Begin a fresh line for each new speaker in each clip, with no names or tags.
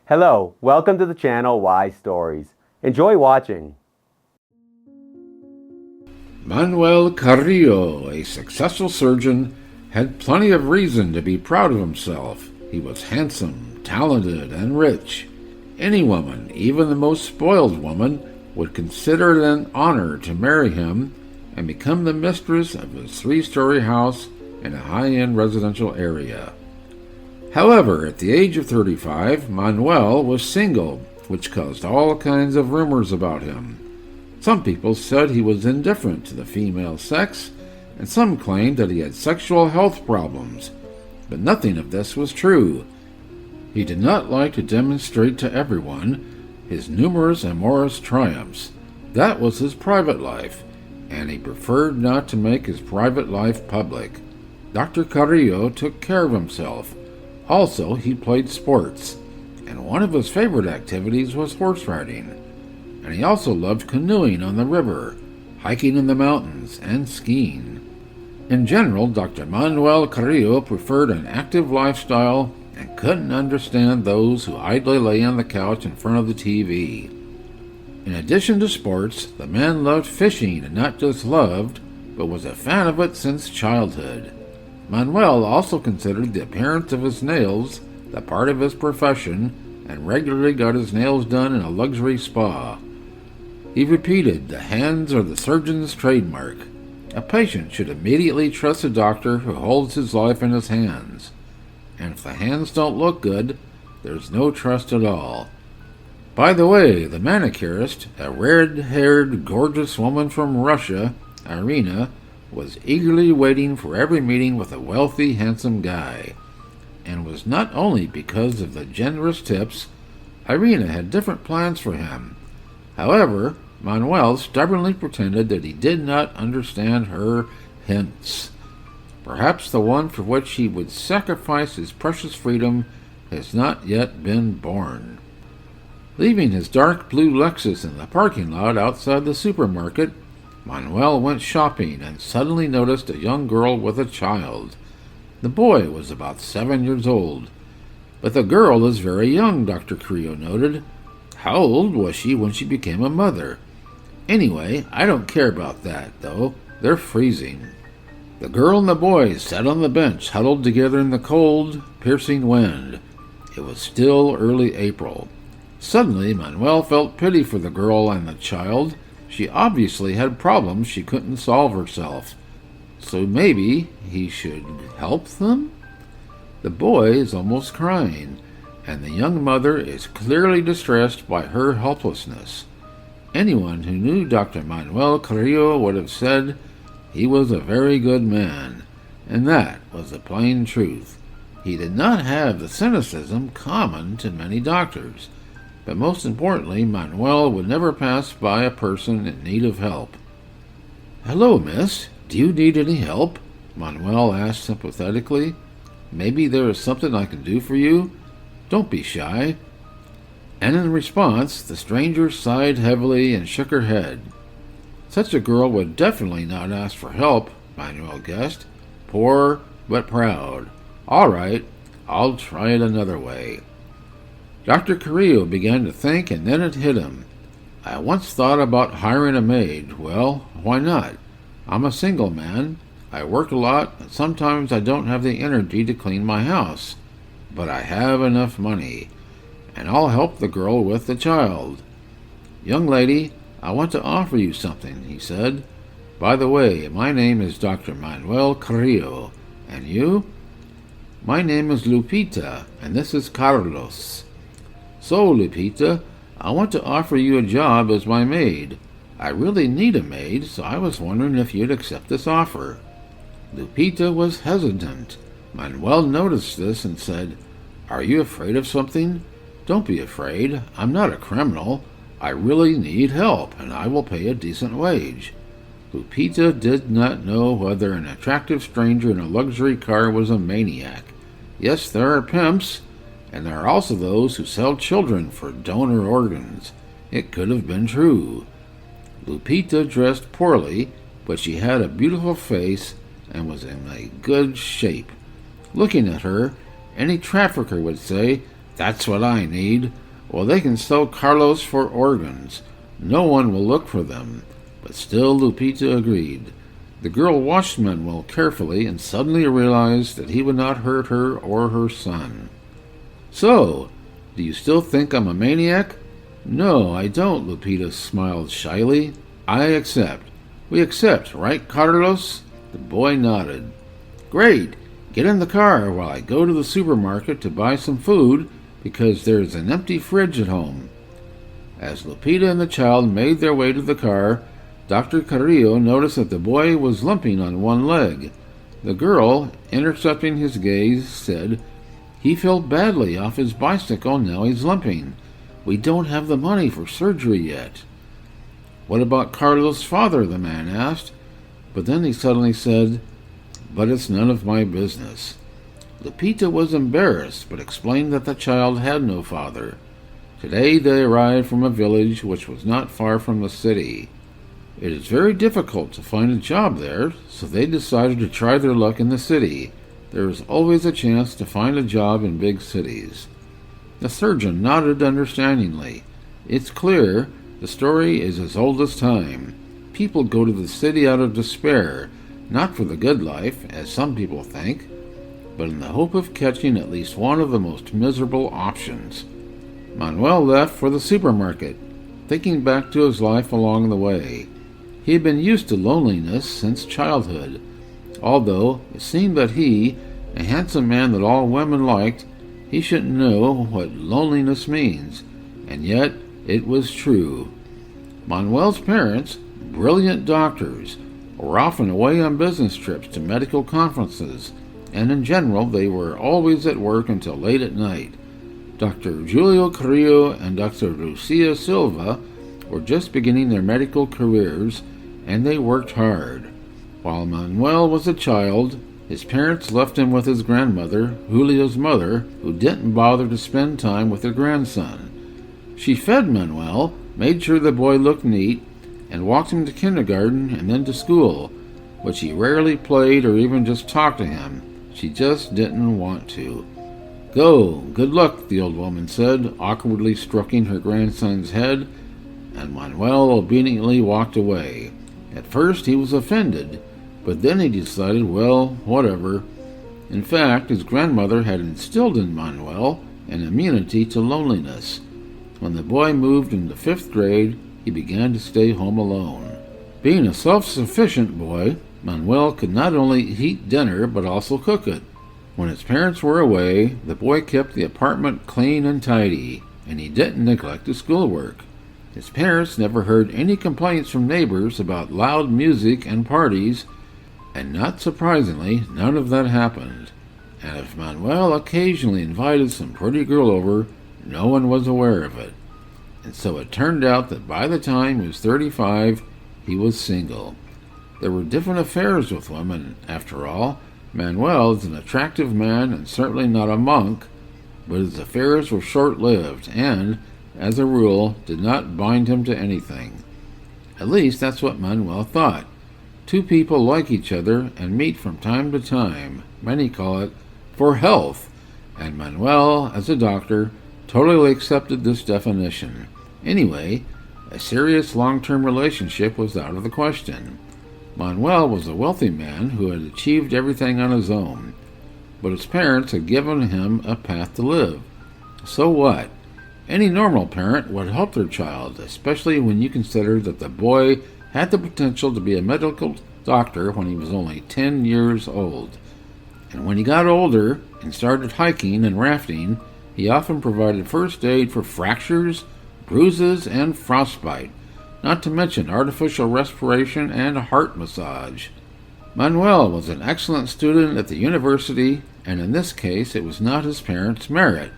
Hello, welcome to the channel Why Stories. Enjoy watching.
Manuel Carrillo, a successful surgeon, had plenty of reason to be proud of himself. He was handsome, talented, and rich. Any woman, even the most spoiled woman, would consider it an honor to marry him and become the mistress of his three-story house in a high-end residential area. However, at the age of 35, Manuel was single, which caused all kinds of rumors about him. Some people said he was indifferent to the female sex, and some claimed that he had sexual health problems. But nothing of this was true. He did not like to demonstrate to everyone his numerous amorous triumphs. That was his private life, and he preferred not to make his private life public. Dr. Carrillo took care of himself. Also, he played sports, and one of his favorite activities was horse riding. And he also loved canoeing on the river, hiking in the mountains, and skiing. In general, Dr. Manuel Carrillo preferred an active lifestyle and couldn't understand those who idly lay on the couch in front of the TV. In addition to sports, the man loved fishing, and not just loved, but was a fan of it since childhood. Manuel also considered the appearance of his nails the part of his profession and regularly got his nails done in a luxury spa. He repeated, "The hands are the surgeon's trademark. A patient should immediately trust a doctor who holds his life in his hands. And if the hands don't look good, there's no trust at all." By the way, the manicurist, a red-haired, gorgeous woman from Russia, Irina, was eagerly waiting for every meeting with a wealthy, handsome guy. And was not only because of the generous tips. Irina had different plans for him. However, Manuel stubbornly pretended that he did not understand her hints. Perhaps the one for which he would sacrifice his precious freedom has not yet been born. Leaving his dark blue Lexus in the parking lot outside the supermarket, Manuel went shopping and suddenly noticed a young girl with a child. The boy was about 7 years old. But the girl is very young, Dr. Carrillo noted. How old was she when she became a mother? Anyway, I don't care about that, though. They're freezing. The girl and the boy sat on the bench, huddled together in the cold, piercing wind. It was still early April. Suddenly, Manuel felt pity for the girl and the child. She obviously had problems she couldn't solve herself. So maybe he should help them? The boy is almost crying, and the young mother is clearly distressed by her helplessness. Anyone who knew Dr. Manuel Carrillo would have said he was a very good man, and that was the plain truth. He did not have the cynicism common to many doctors. But most importantly, Manuel would never pass by a person in need of help. "Hello, miss. Do you need any help?" Manuel asked sympathetically. "Maybe there is something I can do for you? Don't be shy." And in response, the stranger sighed heavily and shook her head. Such a girl would definitely not ask for help, Manuel guessed. Poor, but proud. All right, I'll try it another way. Dr. Carrillo began to think, and then it hit him. I once thought about hiring a maid. Well, why not? I'm a single man. I work a lot, and sometimes I don't have the energy to clean my house. But I have enough money, and I'll help the girl with the child. "Young lady, I want to offer you something," he said. "By the way, my name is Dr. Manuel Carrillo. And you?" "My name is Lupita, and this is Carlos." "So, Lupita, I want to offer you a job as my maid. I really need a maid, so I was wondering if you'd accept this offer." Lupita was hesitant. Manuel noticed this and said, "Are you afraid of something? Don't be afraid. I'm not a criminal. I really need help, and I will pay a decent wage." Lupita did not know whether an attractive stranger in a luxury car was a maniac. Yes, there are pimps, and there are also those who sell children for donor organs. It could have been true. Lupita dressed poorly, but she had a beautiful face and was in a good shape. Looking at her, any trafficker would say, That's what I need. Well, they can sell Carlos for organs. No one will look for them. But still Lupita agreed. The girl watched Manuel carefully and suddenly realized that he would not hurt her or her son. So, do you still think I'm a maniac? No, I don't, Lupita smiled shyly. I accept. We accept, right, Carlos? The boy nodded. Great. Get in the car while I go to the supermarket to buy some food because there's an empty fridge at home. As Lupita and the child made their way to the car, Dr. Carrillo noticed that the boy was limping on one leg. The girl, intercepting his gaze, said, He fell badly off his bicycle, now he's limping. We don't have the money for surgery yet. What about Carlos' father? The man asked. But then he suddenly said, But it's none of my business. Lupita was embarrassed, but explained that the child had no father. Today they arrived from a village which was not far from the city. It is very difficult to find a job there, so they decided to try their luck in the city. There is always a chance to find a job in big cities. The surgeon nodded understandingly. It's clear the story is as old as time. People go to the city out of despair, not for the good life, as some people think, but in the hope of catching at least one of the most miserable options. Manuel left for the supermarket, thinking back to his life along the way. He had been used to loneliness since childhood, although it seemed that he, a handsome man that all women liked, he shouldn't know what loneliness means, and yet it was true. Manuel's parents, brilliant doctors, were often away on business trips to medical conferences, and in general they were always at work until late at night. Dr. Julio Carrillo and Dr. Lucia Silva were just beginning their medical careers, and they worked hard. While Manuel was a child, his parents left him with his grandmother, Julio's mother, who didn't bother to spend time with her grandson. She fed Manuel, made sure the boy looked neat, and walked him to kindergarten and then to school, but she rarely played or even just talked to him. She just didn't want to. Go, good luck, the old woman said, awkwardly stroking her grandson's head, and Manuel obediently walked away. At first he was offended, but then he decided, well, whatever. In fact, his grandmother had instilled in Manuel an immunity to loneliness. When the boy moved into 5th grade, he began to stay home alone. Being a self-sufficient boy, Manuel could not only heat dinner but also cook it. When his parents were away, the boy kept the apartment clean and tidy, and he didn't neglect his schoolwork. His parents never heard any complaints from neighbors about loud music and parties, and not surprisingly, none of that happened. And if Manuel occasionally invited some pretty girl over, no one was aware of it. And so it turned out that by the time he was 35, he was single. There were different affairs with women, after all. Manuel is an attractive man and certainly not a monk, but his affairs were short-lived and, as a rule, did not bind him to anything. At least that's what Manuel thought. Two people like each other and meet from time to time. Many call it for health, and Manuel, as a doctor, totally accepted this definition. Anyway, a serious long-term relationship was out of the question. Manuel was a wealthy man who had achieved everything on his own, but his parents had given him a path to live. So what? Any normal parent would help their child, especially when you consider that the boy had the potential to be a medical doctor when he was only 10 years old. And when he got older and started hiking and rafting, he often provided first aid for fractures, bruises, and frostbite, not to mention artificial respiration and a heart massage. Manuel was an excellent student at the university, and in this case it was not his parents' merit.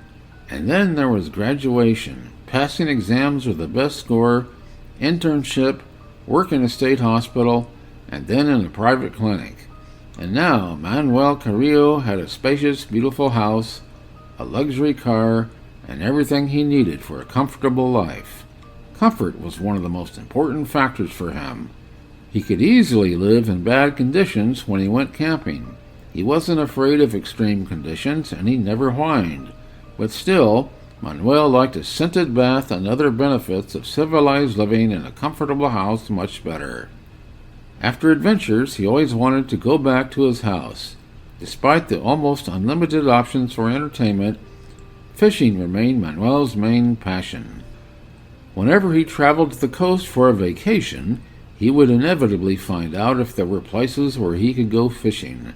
And then there was graduation, passing exams with the best score, internship, work in a state hospital, and then in a private clinic. And now Manuel Carrillo had a spacious, beautiful house, a luxury car, and everything he needed for a comfortable life. Comfort was one of the most important factors for him. He could easily live in bad conditions when he went camping. He wasn't afraid of extreme conditions, and he never whined. But still, Manuel liked a scented bath and other benefits of civilized living in a comfortable house much better. After adventures, he always wanted to go back to his house. Despite the almost unlimited options for entertainment, fishing remained Manuel's main passion. Whenever he traveled to the coast for a vacation, he would inevitably find out if there were places where he could go fishing.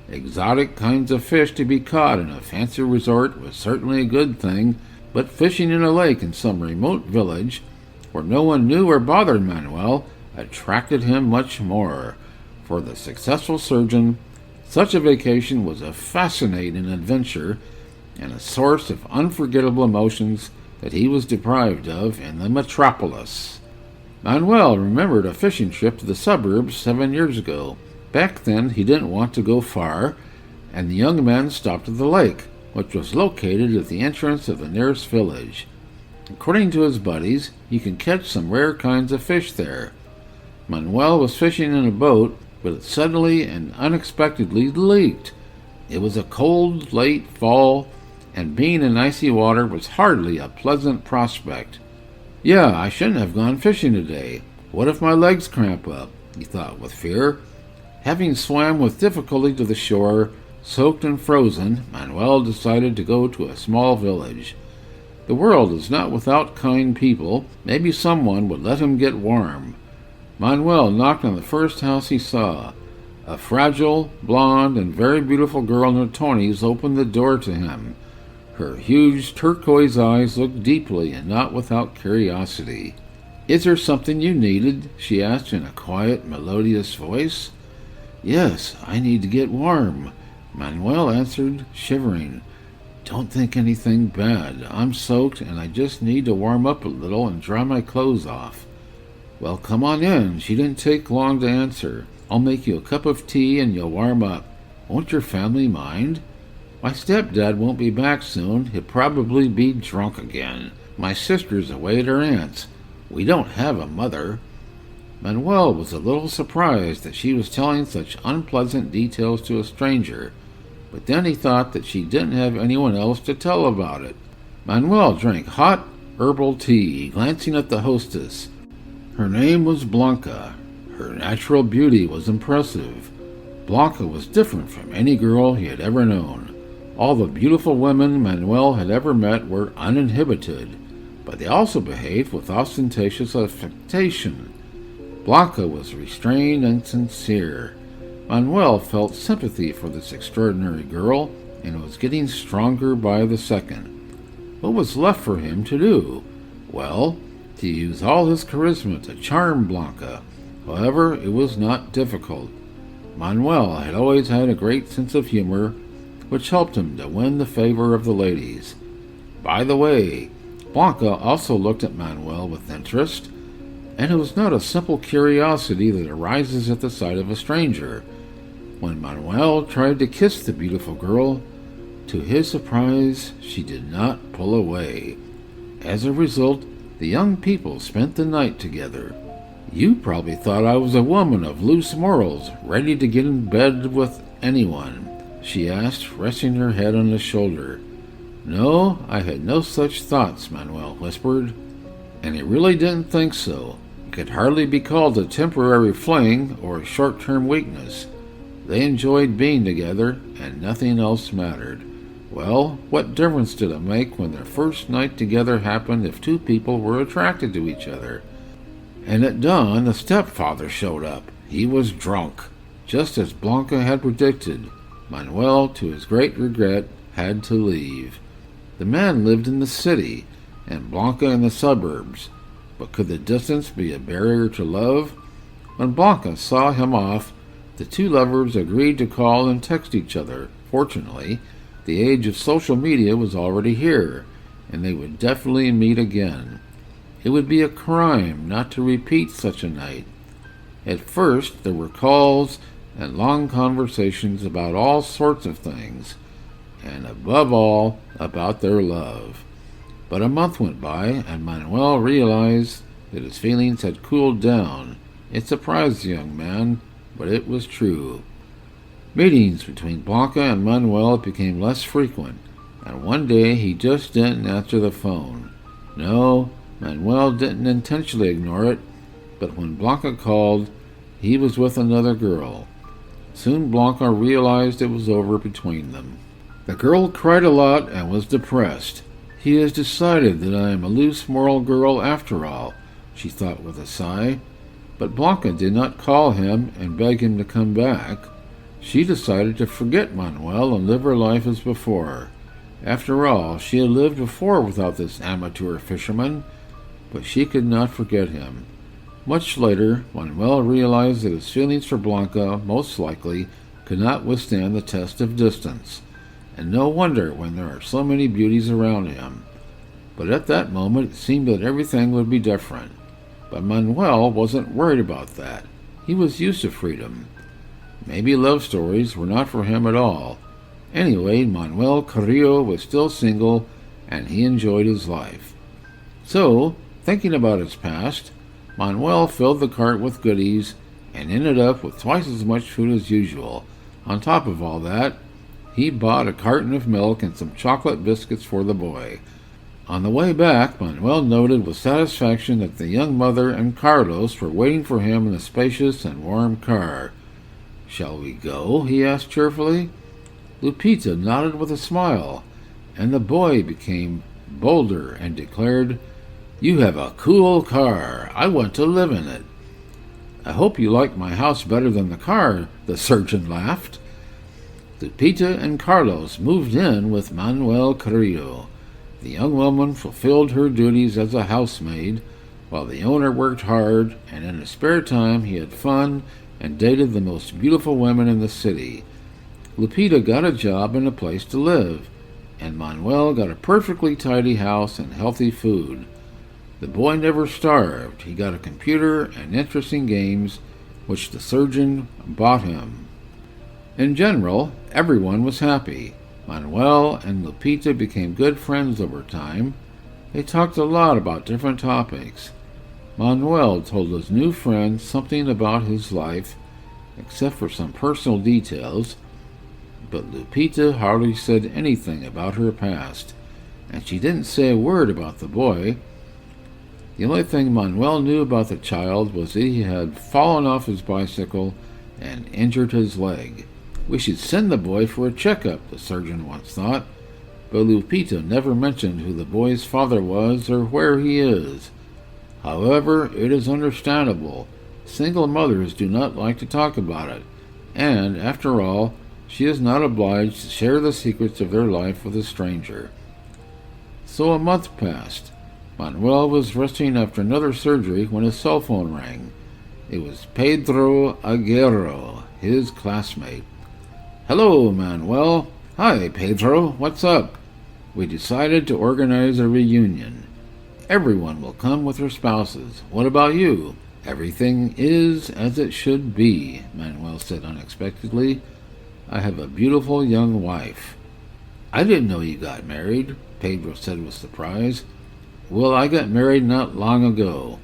Exotic kinds of fish to be caught in a fancy resort was certainly a good thing, but fishing in a lake in some remote village, where no one knew or bothered Manuel, attracted him much more. For the successful surgeon, such a vacation was a fascinating adventure and a source of unforgettable emotions that he was deprived of in the metropolis. Manuel remembered a fishing trip to the suburbs 7 years ago. Back then he didn't want to go far, and the young men stopped at the lake, which was located at the entrance of the nearest village. According to his buddies, you can catch some rare kinds of fish there. Manuel was fishing in a boat, but it suddenly and unexpectedly leaked. It was a cold, late fall, and being in icy water was hardly a pleasant prospect. Yeah, I shouldn't have gone fishing today. What if my legs cramp up? He thought with fear. Having swam with difficulty to the shore, soaked and frozen, Manuel decided to go to a small village. The world is not without kind people. Maybe someone would let him get warm. Manuel knocked on the first house he saw. A fragile, blonde, and very beautiful girl in her 20s opened the door to him. Her huge turquoise eyes looked deeply and not without curiosity. "Is there something you needed?" she asked in a quiet, melodious voice. "Yes, I need to get warm," Manuel answered, shivering. "Don't think anything bad. I'm soaked and I just need to warm up a little and dry my clothes off." "Well, come on in." She didn't take long to answer. "I'll make you a cup of tea and you'll warm up. Won't your family mind?" "My stepdad won't be back soon. He'll probably be drunk again. My sister's away at her aunt's. We don't have a mother." Manuel was a little surprised that she was telling such unpleasant details to a stranger, but then he thought that she didn't have anyone else to tell about it. Manuel drank hot herbal tea, glancing at the hostess. Her name was Blanca. Her natural beauty was impressive. Blanca was different from any girl he had ever known. All the beautiful women Manuel had ever met were uninhibited, but they also behaved with ostentatious affectation. Blanca was restrained and sincere. Manuel felt sympathy for this extraordinary girl, and was getting stronger by the second. What was left for him to do? Well, to use all his charisma to charm Blanca. However, it was not difficult. Manuel had always had a great sense of humor, which helped him to win the favor of the ladies. By the way, Blanca also looked at Manuel with interest, and it was not a simple curiosity that arises at the sight of a stranger. When Manuel tried to kiss the beautiful girl, to his surprise, she did not pull away. As a result, the young people spent the night together. "You probably thought I was a woman of loose morals, ready to get in bed with anyone," she asked, resting her head on his shoulder. "No, I had no such thoughts," Manuel whispered. And he really didn't think so. It could hardly be called a temporary fling or a short-term weakness. They enjoyed being together, and nothing else mattered. Well, what difference did it make when their first night together happened if two people were attracted to each other? And at dawn, the stepfather showed up. He was drunk, just as Blanca had predicted. Manuel, to his great regret, had to leave. The man lived in the city, and Blanca in the suburbs. But could the distance be a barrier to love? When Blanca saw him off, the two lovers agreed to call and text each other. Fortunately, the age of social media was already here, and they would definitely meet again. It would be a crime not to repeat such a night. At first, there were calls and long conversations about all sorts of things, and above all, about their love. But a month went by, and Manuel realized that his feelings had cooled down. It surprised the young man, but it was true. Meetings between Blanca and Manuel became less frequent, and one day he just didn't answer the phone. No, Manuel didn't intentionally ignore it, but when Blanca called, he was with another girl. Soon Blanca realized it was over between them. The girl cried a lot and was depressed. He has decided that I am a loose moral girl after all, she thought with a sigh. But Blanca did not call him and beg him to come back. She decided to forget Manuel and live her life as before. After all, she had lived before without this amateur fisherman, but she could not forget him. Much later, Manuel realized that his feelings for Blanca most likely could not withstand the test of distance, and no wonder when there are so many beauties around him. But at that moment it seemed that everything would be different. But Manuel wasn't worried about that. He was used to freedom. Maybe love stories were not for him at all. Anyway, Manuel Carrillo was still single, and he enjoyed his life. So, thinking about his past, Manuel filled the cart with goodies and ended up with twice as much food as usual. On top of all that, he bought a carton of milk and some chocolate biscuits for the boy. On the way back, Manuel noted with satisfaction that the young mother and Carlos were waiting for him in a spacious and warm car. "Shall we go?" he asked cheerfully. Lupita nodded with a smile, and the boy became bolder and declared, "You have a cool car. I want to live in it." "I hope you like my house better than the car," the surgeon laughed. Lupita and Carlos moved in with Manuel Carrillo. The young woman fulfilled her duties as a housemaid, while the owner worked hard, and in his spare time he had fun and dated the most beautiful women in the city. Lupita got a job and a place to live, and Manuel got a perfectly tidy house and healthy food. The boy never starved. He got a computer and interesting games, which the surgeon bought him. In general, everyone was happy. Manuel and Lupita became good friends over time. They talked a lot about different topics. Manuel told his new friend something about his life, except for some personal details, but Lupita hardly said anything about her past, and she didn't say a word about the boy. The only thing Manuel knew about the child was that he had fallen off his bicycle and injured his leg. "We should send the boy for a checkup," the surgeon once thought, but Lupita never mentioned who the boy's father was or where he is. However, it is understandable. Single mothers do not like to talk about it, and, after all, she is not obliged to share the secrets of their life with a stranger. So a month passed. Manuel was resting after another surgery when his cell phone rang. It was Pedro Aguero, his classmate. "Hello, Manuel." "Hi, Pedro. What's up?" "We decided to organize a reunion. Everyone will come with their spouses. What about you?" "Everything is as it should be," Manuel said unexpectedly. "I have a beautiful young wife." "I didn't know you got married," Pedro said with surprise. "Well, I got married not long ago."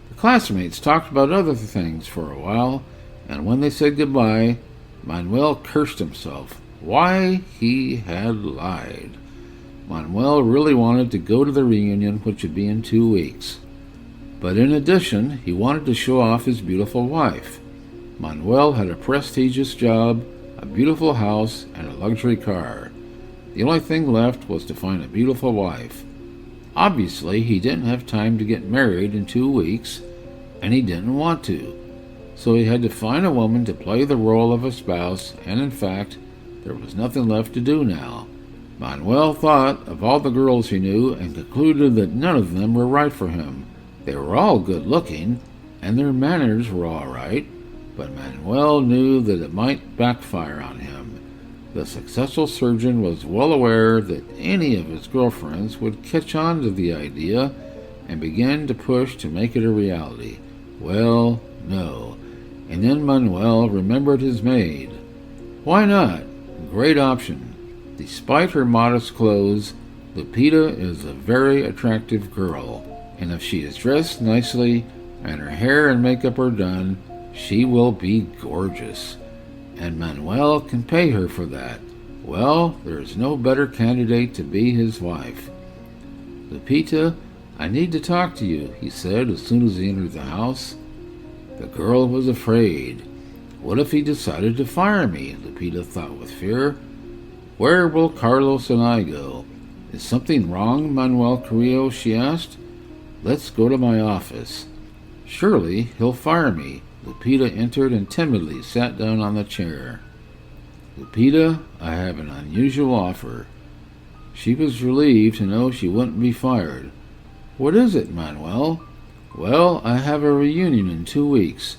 The classmates talked about other things for a while, and when they said goodbye, Manuel cursed himself. Why he had lied. Manuel really wanted to go to the reunion, which would be in 2 weeks. But in addition, he wanted to show off his beautiful wife. Manuel had a prestigious job, a beautiful house, and a luxury car. The only thing left was to find a beautiful wife. Obviously, he didn't have time to get married in 2 weeks, and he didn't want to. So he had to find a woman to play the role of a spouse, and in fact, there was nothing left to do now. Manuel thought of all the girls he knew and concluded that none of them were right for him. They were all good looking, and their manners were all right, but Manuel knew that it might backfire on him. The successful surgeon was well aware that any of his girlfriends would catch on to the idea and begin to push to make it a reality. Well, no. And then Manuel remembered his maid. Why not? Great option. Despite her modest clothes, Lupita is a very attractive girl, and if she is dressed nicely and her hair and makeup are done, she will be gorgeous. And Manuel can pay her for that. Well, there is no better candidate to be his wife. Lupita, I need to talk to you, he said as soon as he entered the house. The girl was afraid. What if he decided to fire me? Lupita thought with fear. Where will Carlos and I go? Is something wrong, Manuel Carrillo? She asked. Let's go to my office. Surely he'll fire me. Lupita entered and timidly sat down on the chair. Lupita, I have an unusual offer. She was relieved to know she wouldn't be fired. What is it, Manuel? Well, I have a reunion in 2 weeks.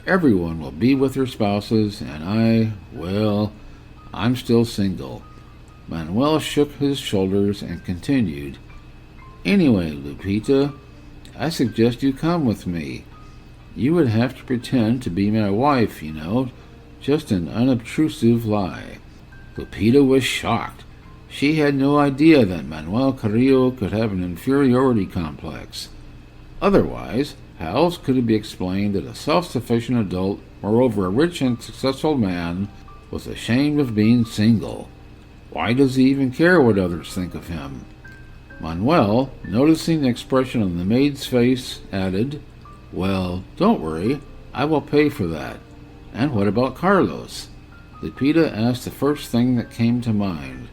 Everyone will be with their spouses, and I'm still single. Manuel shook his shoulders and continued. Anyway, Lupita, I suggest you come with me. You would have to pretend to be my wife, just an unobtrusive lie. Lupita was shocked. She had no idea that Manuel Carrillo could have an inferiority complex. Otherwise, how else could it be explained that a self-sufficient adult, moreover a rich and successful man, was ashamed of being single? Why does he even care what others think of him? Manuel, noticing the expression on the maid's face, added, Well, don't worry, I will pay for that. And what about Carlos? Lupita asked the first thing that came to mind.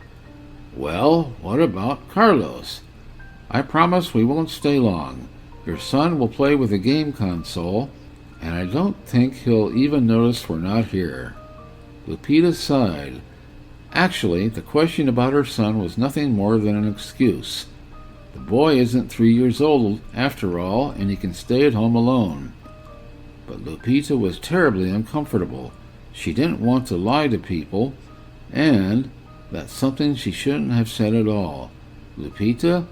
Well, what about Carlos? I promise we won't stay long. Your son will play with the game console, and I don't think he'll even notice we're not here. Lupita sighed. Actually, the question about her son was nothing more than an excuse. The boy isn't 3 years old, after all, and he can stay at home alone. But Lupita was terribly uncomfortable. She didn't want to lie to people, and that's something she shouldn't have said at all. Lupita?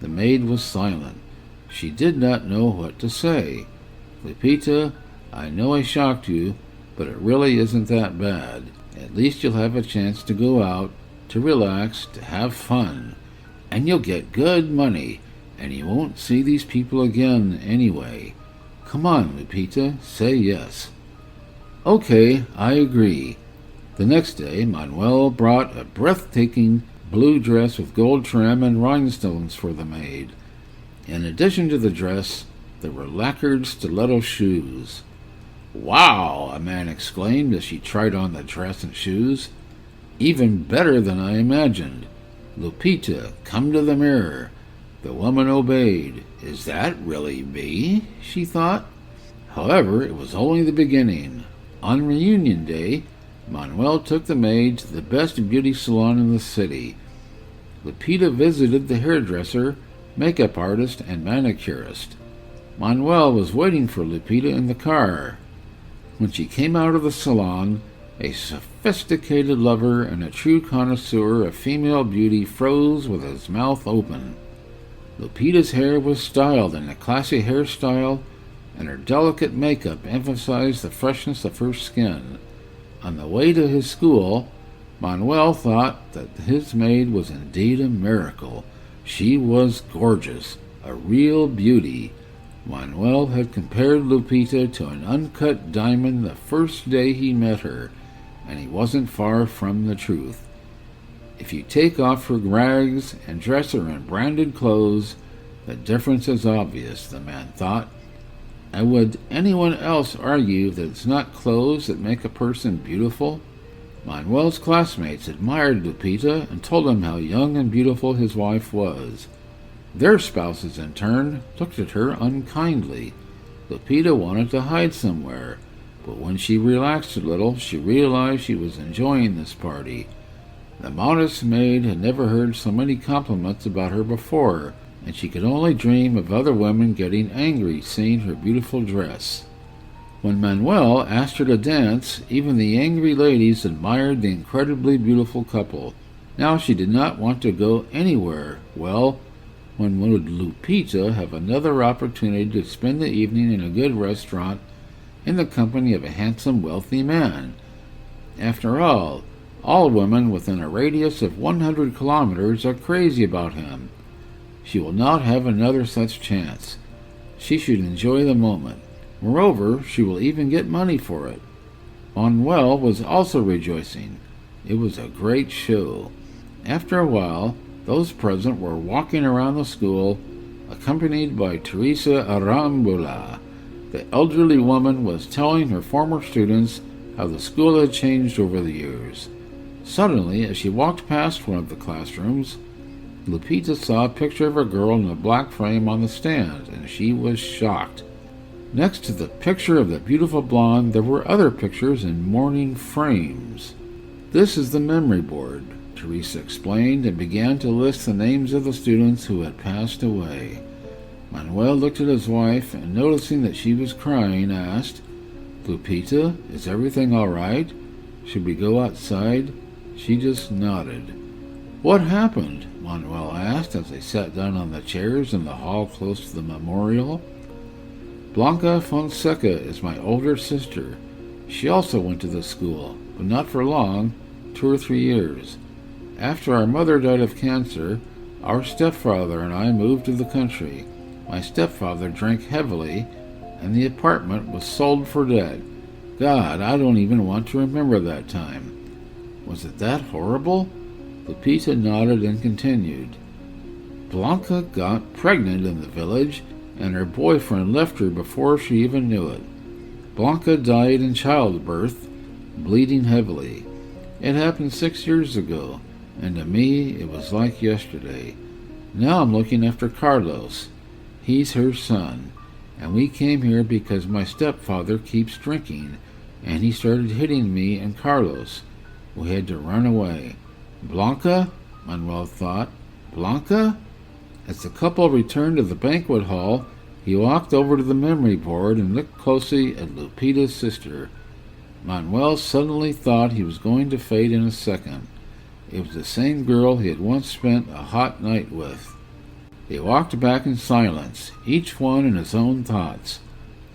The maid was silent. She did not know what to say. Lupita, I know I shocked you, but it really isn't that bad. At least you'll have a chance to go out, to relax, to have fun. And you'll get good money, and you won't see these people again anyway. Come on, Lupita, say yes. Okay, I agree. The next day, Manuel brought a breathtaking blue dress with gold trim and rhinestones for the maid. In addition to the dress, there were lacquered stiletto shoes. Wow! A man exclaimed as she tried on the dress and shoes. Even better than I imagined. Lupita, come to the mirror. The woman obeyed. Is that really me? She thought. However, it was only the beginning. On reunion day, Manuel took the maid to the best beauty salon in the city. Lupita visited the hairdresser, makeup artist, and manicurist. Manuel was waiting for Lupita in the car. When she came out of the salon, a sophisticated lover and a true connoisseur of female beauty froze with his mouth open. Lupita's hair was styled in a classy hairstyle, and her delicate makeup emphasized the freshness of her skin. On the way to his school, Manuel thought that his maid was indeed a miracle. She was gorgeous, a real beauty. Manuel had compared Lupita to an uncut diamond the first day he met her, and he wasn't far from the truth. If you take off her rags and dress her in branded clothes, the difference is obvious, the man thought. And would anyone else argue that it's not clothes that make a person beautiful? Manuel's classmates admired Lupita and told him how young and beautiful his wife was. Their spouses, in turn, looked at her unkindly. Lupita wanted to hide somewhere, but when she relaxed a little, she realized she was enjoying this party. The modest maid had never heard so many compliments about her before, and she could only dream of other women getting angry seeing her beautiful dress. When Manuel asked her to dance, even the angry ladies admired the incredibly beautiful couple. Now she did not want to go anywhere. Well, when would Lupita have another opportunity to spend the evening in a good restaurant in the company of a handsome, wealthy man? After all women within a radius of 100 kilometers are crazy about him. She will not have another such chance. She should enjoy the moment. Moreover, she will even get money for it. Manuel was also rejoicing. It was a great show. After a while, those present were walking around the school, accompanied by Teresa Arambula. The elderly woman was telling her former students how the school had changed over the years. Suddenly, as she walked past one of the classrooms, Lupita saw a picture of a girl in a black frame on the stand, and she was shocked. Next to the picture of the beautiful blonde, there were other pictures in mourning frames. "This is the memory board," Teresa explained, and began to list the names of the students who had passed away. Manuel looked at his wife, and noticing that she was crying, asked, "Lupita, is everything all right? Should we go outside?" She just nodded. "What happened?" Manuel asked as they sat down on the chairs in the hall close to the memorial. "Blanca Fonseca is my older sister. She also went to the school, but not for long, 2 or 3 years. After our mother died of cancer, our stepfather and I moved to the country. My stepfather drank heavily, and the apartment was sold for debt. God, I don't even want to remember that time. Was it that horrible?" Lupita nodded and continued. "Blanca got pregnant in the village, and her boyfriend left her before she even knew it. Blanca died in childbirth, bleeding heavily. It happened 6 years ago, and to me it was like yesterday. Now I'm looking after Carlos. He's her son, and we came here because my stepfather keeps drinking, and he started hitting me and Carlos. We had to run away. Blanca?" Manuel thought. "Blanca?" As the couple returned to the banquet hall, he walked over to the memory board and looked closely at Lupita's sister. Manuel suddenly thought he was going to fade in a second. It was the same girl he had once spent a hot night with. They walked back in silence, each one in his own thoughts.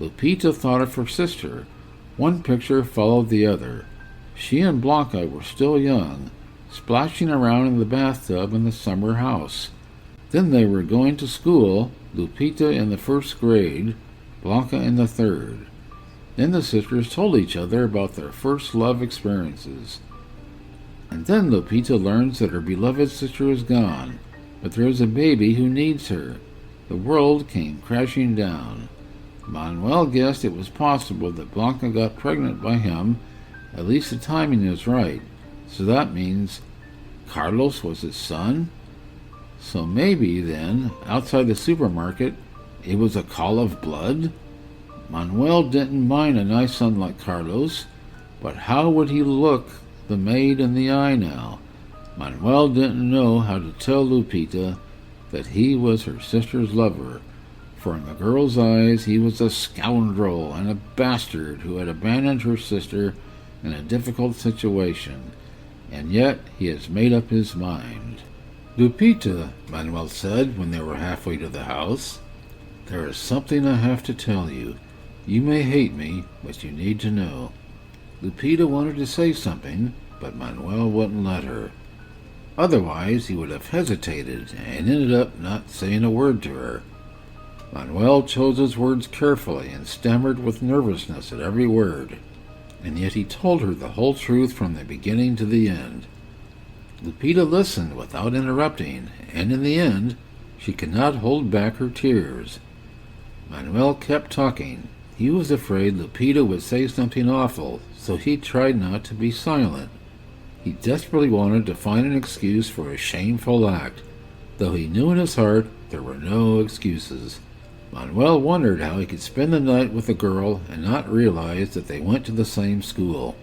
Lupita thought of her sister. One picture followed the other. She and Blanca were still young, splashing around in the bathtub in the summer house. Then they were going to school, Lupita in the 1st grade, Blanca in the 3rd. Then the sisters told each other about their first love experiences. And then Lupita learns that her beloved sister is gone, but there is a baby who needs her. The world came crashing down. Manuel guessed it was possible that Blanca got pregnant by him. At least the timing is right. So that means Carlos was his son? So maybe, then, outside the supermarket, it was a call of blood? Manuel didn't mind a nice son like Carlos, but how would he look the maid in the eye now? Manuel didn't know how to tell Lupita that he was her sister's lover, for in the girl's eyes he was a scoundrel and a bastard who had abandoned her sister in a difficult situation. And yet he has made up his mind. "Lupita," Manuel said when they were halfway to the house, "there is something I have to tell you. You may hate me, but you need to know." Lupita wanted to say something, but Manuel wouldn't let her. Otherwise he would have hesitated and ended up not saying a word to her. Manuel chose his words carefully and stammered with nervousness at every word. And yet he told her the whole truth from the beginning to the end. Lupita listened without interrupting, and in the end, she could not hold back her tears. Manuel kept talking. He was afraid Lupita would say something awful, so he tried not to be silent. He desperately wanted to find an excuse for his shameful act, though he knew in his heart there were no excuses. Manuel wondered how he could spend the night with a girl and not realize that they went to the same school.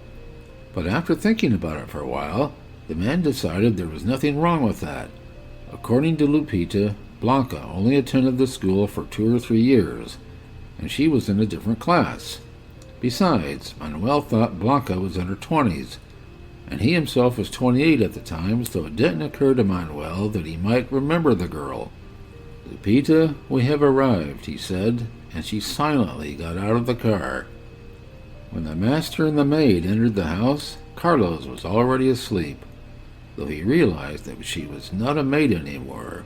But after thinking about it for a while, the man decided there was nothing wrong with that. According to Lupita, Blanca only attended the school for 2 or 3 years, and she was in a different class. Besides, Manuel thought Blanca was in her 20s, and he himself was 28 at the time, so it didn't occur to Manuel that he might remember the girl. "Lupita, we have arrived," he said, and she silently got out of the car. When the master and the maid entered the house, Carlos was already asleep, though he realized that she was not a maid anymore.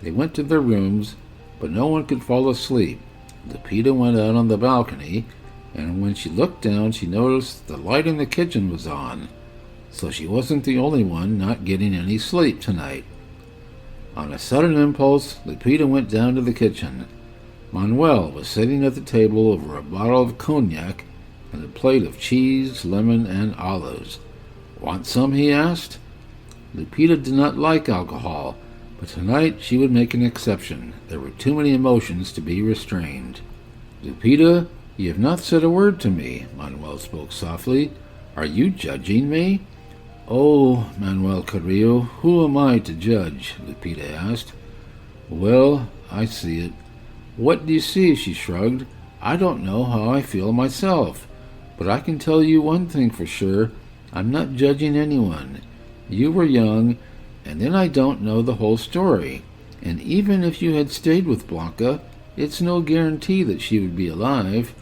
They went to their rooms, but no one could fall asleep. Lupita went out on the balcony, and when she looked down she noticed the light in the kitchen was on. so she wasn't the only one not getting any sleep tonight. On a sudden impulse, Lupita went down to the kitchen. Manuel was sitting at the table over a bottle of cognac and a plate of cheese, lemon, and olives. "Want some?" he asked. Lupita did not like alcohol, but tonight she would make an exception. There were too many emotions to be restrained. "Lupita, you have not said a word to me," Manuel spoke softly. "Are you judging me?" "Oh, Manuel Carrillo, who am I to judge?" Lupita asked. "Well, I see it." "What do you see?" she shrugged. "I don't know how I feel myself. But I can tell you one thing for sure. I'm not judging anyone. You were young, and then I don't know the whole story. And even if you had stayed with Blanca, it's no guarantee that she would be alive."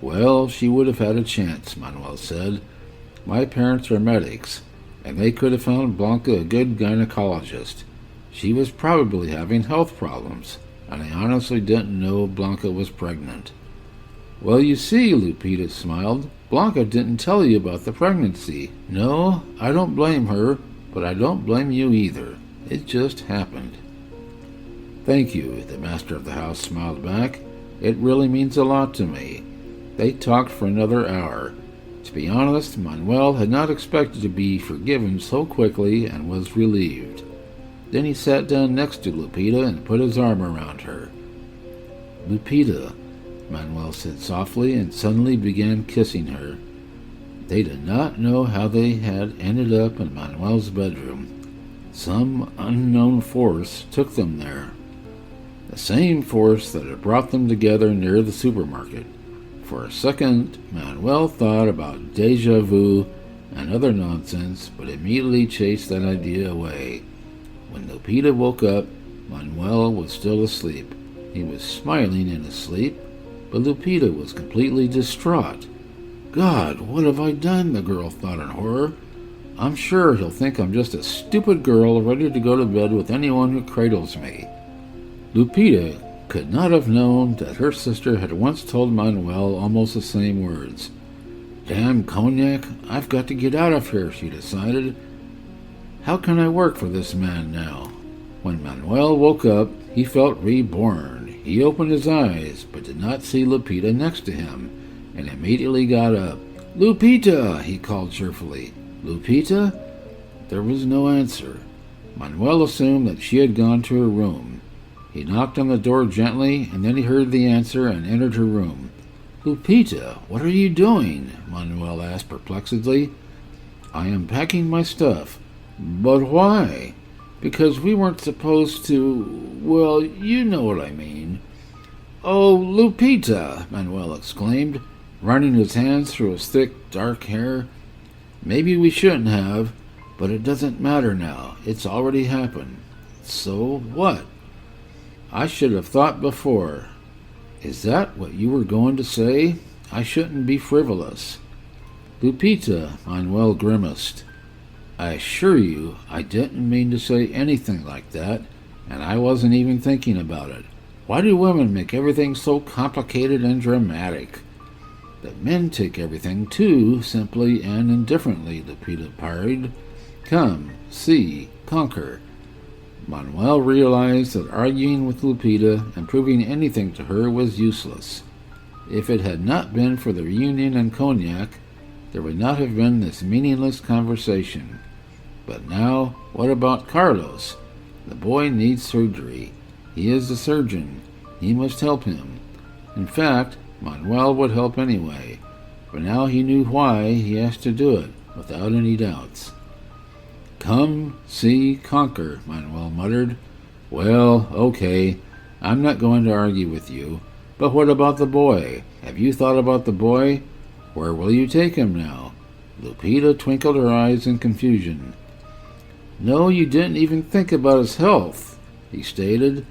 "Well, she would have had a chance," Manuel said. "My parents are medics, and they could have found Blanca a good gynecologist. She was probably having health problems, and I honestly didn't know Blanca was pregnant." "Well, you see," Lupita smiled, "Blanca didn't tell you about the pregnancy. No, I don't blame her, but I don't blame you either. It just happened." "Thank you," the master of the house smiled back. "It really means a lot to me." They talked for another hour. To be honest, Manuel had not expected to be forgiven so quickly and was relieved. Then he sat down next to Lupita and put his arm around her. "Lupita," Manuel said softly, and suddenly began kissing her. They did not know how they had ended up in Manuel's bedroom. Some unknown force took them there. The same force that had brought them together near the supermarket. For a second, Manuel thought about déjà vu and other nonsense, but immediately chased that idea away. When Lupita woke up, Manuel was still asleep. He was smiling in his sleep, but Lupita was completely distraught. "God, what have I done?" the girl thought in horror. "I'm sure he'll think I'm just a stupid girl ready to go to bed with anyone who cradles me." Lupita could not have known that her sister had once told Manuel almost the same words. "Damn cognac, I've got to get out of here," she decided. "How can I work for this man now?" When Manuel woke up, he felt reborn. He opened his eyes, but did not see Lupita next to him, and immediately got up. "Lupita!" he called cheerfully. "Lupita?" There was no answer. Manuel assumed that she had gone to her room. He knocked on the door gently, and then he heard the answer and entered her room. "Lupita, what are you doing?" Manuel asked perplexedly. "I am packing my stuff." "But why?" "Because we weren't supposed to... well, you know what I mean." "Oh, Lupita!" Manuel exclaimed, running his hands through his thick, dark hair. "Maybe we shouldn't have, but it doesn't matter now. It's already happened." "So what?" "I should have thought before." "Is that what you were going to say? I shouldn't be frivolous." "Lupita," Manuel grimaced. "I assure you I didn't mean to say anything like that, and I wasn't even thinking about it. Why do women make everything so complicated and dramatic?" "But men take everything too simply and indifferently," Lupita parried. "Come, see, conquer." Manuel realized that arguing with Lupita and proving anything to her was useless. If it had not been for the reunion and cognac, there would not have been this meaningless conversation. But now, what about Carlos? The boy needs surgery. He is the surgeon. He must help him. In fact, Manuel would help anyway, for now he knew why he has to do it, without any doubts. "Come, see, conquer," Manuel muttered. "Well, okay, I'm not going to argue with you. But what about the boy? Have you thought about the boy? Where will you take him now?" Lupita twinkled her eyes in confusion. "No, you didn't even think about his health," he stated,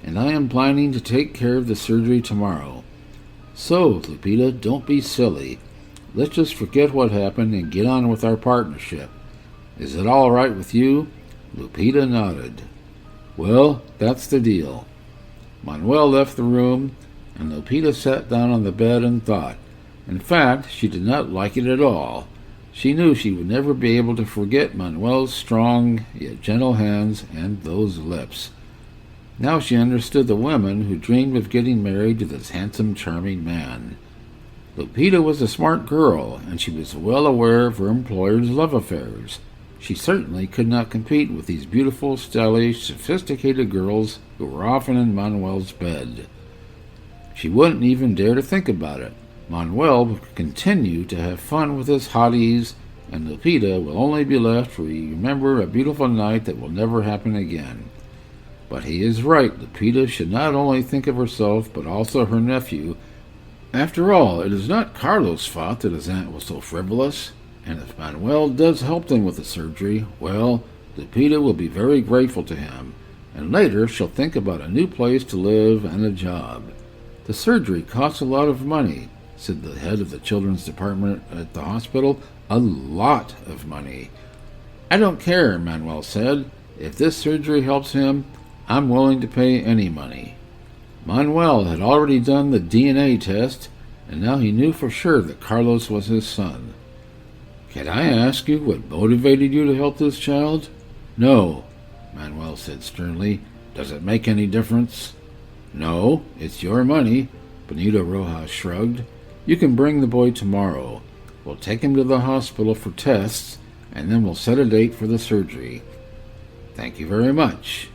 "and I am planning to take care of the surgery tomorrow. So, Lupita, don't be silly. Let's just forget what happened and get on with our partnership. Is it all right with you?" Lupita nodded. "Well, that's the deal." Manuel left the room, and Lupita sat down on the bed and thought. In fact, she did not like it at all. She knew she would never be able to forget Manuel's strong yet gentle hands and those lips. Now she understood the women who dreamed of getting married to this handsome, charming man. Lupita was a smart girl, and she was well aware of her employer's love affairs. She certainly could not compete with these beautiful, stylish, sophisticated girls who were often in Manuel's bed. She wouldn't even dare to think about it. Manuel would continue to have fun with his hotties, and Lupita will only be left to remember a beautiful night that will never happen again. But he is right. Lupita should not only think of herself, but also her nephew. After all, it is not Carlos' fault that his aunt was so frivolous, and if Manuel does help them with the surgery, well, Lupita will be very grateful to him, and later she'll think about a new place to live and a job. The surgery costs a lot of money, said the head of the children's department at the hospital. A lot of money. I don't care, Manuel said. If this surgery helps him, I'm willing to pay any money. Manuel had already done the DNA test, and now he knew for sure that Carlos was his son. Can I ask you what motivated you to help this child? No, Manuel said sternly. Does it make any difference? No, it's your money, Benito Rojas shrugged. You can bring the boy tomorrow. We'll take him to the hospital for tests, and then we'll set a date for the surgery. Thank you very much.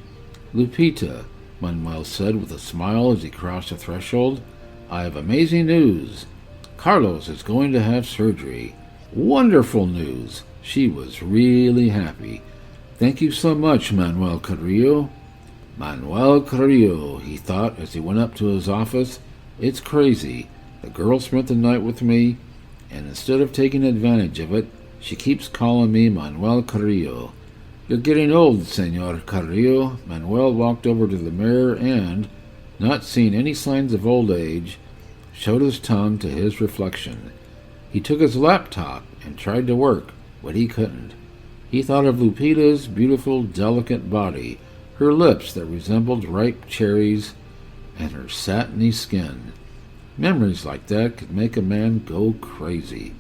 Lupita, Manuel said with a smile as he crossed the threshold, I have amazing news. Carlos is going to have surgery. Wonderful news. She was really happy. Thank you so much, Manuel Carrillo. Manuel Carrillo, he thought as he went up to his office. It's crazy. The girl spent the night with me, and instead of taking advantage of it, she keeps calling me Manuel Carrillo. You're getting old, Senor Carrillo. Manuel walked over to the mirror and, not seeing any signs of old age, showed his tongue to his reflection. He took his laptop and tried to work, but he couldn't. He thought of Lupita's beautiful, delicate body, her lips that resembled ripe cherries, and her satiny skin. Memories like that could make a man go crazy.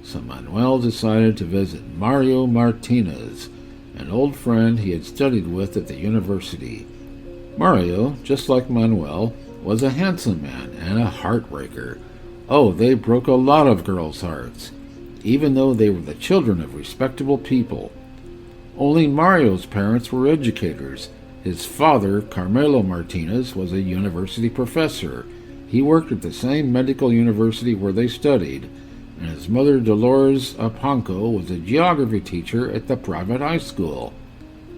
So Manuel decided to visit Mario Martinez, an old friend he had studied with at the university. Mario, just like Manuel, was a handsome man and a heartbreaker. Oh, they broke a lot of girls' hearts, even though they were the children of respectable people. Only Mario's parents were educators. His father, Carmelo Martinez, was a university professor. He worked at the same medical university where they studied, and his mother, Dolores Apanco, was a geography teacher at the private high school.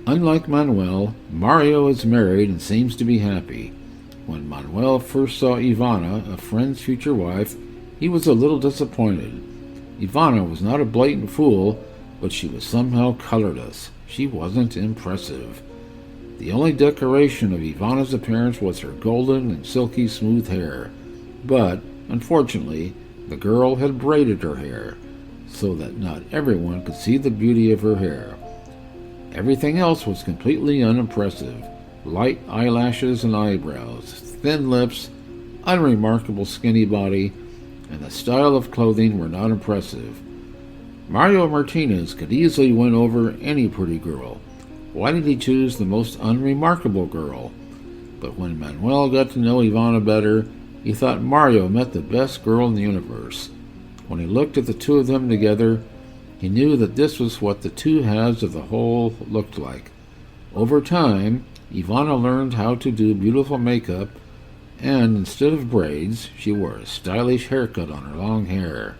Unlike Manuel, Mario is married and seems to be happy. When Manuel first saw Ivana, a friend's future wife, he was a little disappointed. Ivana was not a blatant fool, but she was somehow colorless. She wasn't impressive. The only decoration of Ivana's appearance was her golden and silky smooth hair. But, unfortunately, the girl had braided her hair, so that not everyone could see the beauty of her hair. Everything else was completely unimpressive. Light eyelashes and eyebrows, thin lips, unremarkable skinny body, and the style of clothing were not impressive. Mario Martinez could easily win over any pretty girl. Why did he choose the most unremarkable girl? But when Manuel got to know Ivana better, he thought Mario met the best girl in the universe. When he looked at the two of them together, he knew that this was what the two halves of the whole looked like. Over time, Ivana learned how to do beautiful makeup, and instead of braids, she wore a stylish haircut on her long hair.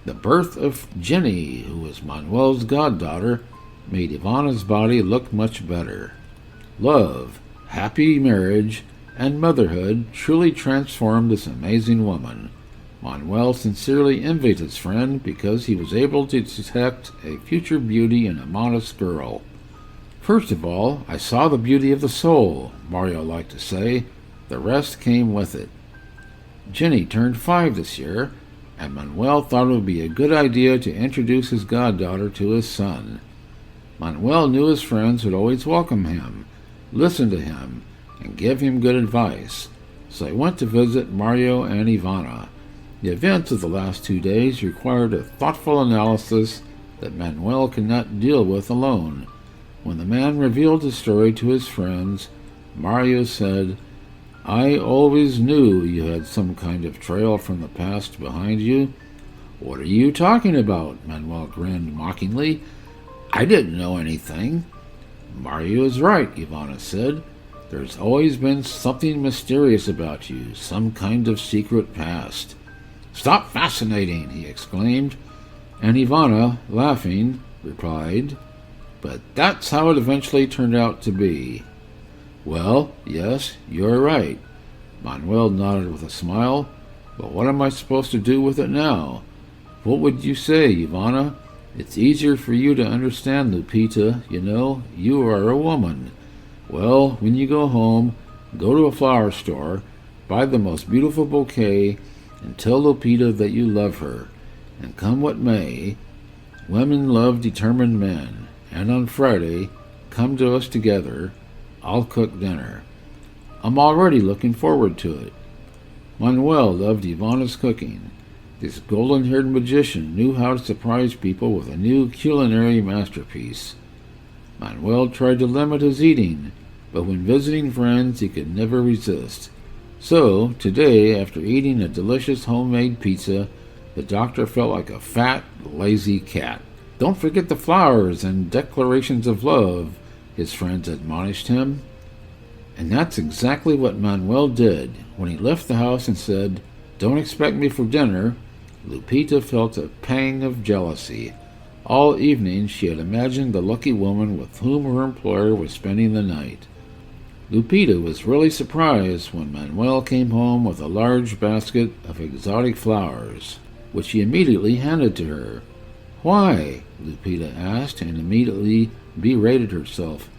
The birth of Jenny, who was Manuel's goddaughter, made Ivana's body look much better. Love, happy marriage, and motherhood truly transformed this amazing woman. Manuel sincerely envied his friend because he was able to detect a future beauty in a modest girl. First of all, I saw the beauty of the soul, Mario liked to say. The rest came with it. Jenny turned 5 this year, and Manuel thought it would be a good idea to introduce his goddaughter to his son. Manuel knew his friends would always welcome him, listen to him, and give him good advice, so he went to visit Mario and Ivana. The events of the last 2 days required a thoughtful analysis that Manuel could not deal with alone. When the man revealed his story to his friends, Mario said, "I always knew you had some kind of trail from the past behind you." "What are you talking about?" Manuel grinned mockingly. "I didn't know anything." "Mario is right," Ivana said. "There's always been something mysterious about you, some kind of secret past." "Stop fascinating," he exclaimed, and Ivana, laughing, replied, "But that's how it eventually turned out to be." "Well, yes, you're right." Manuel nodded with a smile. "But what am I supposed to do with it now?" "What would you say, Ivana? It's easier for you to understand, Lupita, you know. You are a woman. Well, when you go home, go to a flower store, buy the most beautiful bouquet, and tell Lupita that you love her. And come what may, women love determined men. And on Friday, come to us together. I'll cook dinner. I'm already looking forward to it." Manuel loved Ivana's cooking. This golden-haired magician knew how to surprise people with a new culinary masterpiece. Manuel tried to limit his eating, but when visiting friends he could never resist. So, today, after eating a delicious homemade pizza, the doctor felt like a fat, lazy cat. "Don't forget the flowers and declarations of love," his friends admonished him. And that's exactly what Manuel did. When he left the house and said, "Don't expect me for dinner," Lupita felt a pang of jealousy. All evening she had imagined the lucky woman with whom her employer was spending the night. Lupita was really surprised when Manuel came home with a large basket of exotic flowers, which he immediately handed to her. "Why?" Lupita asked, and immediately berated herself.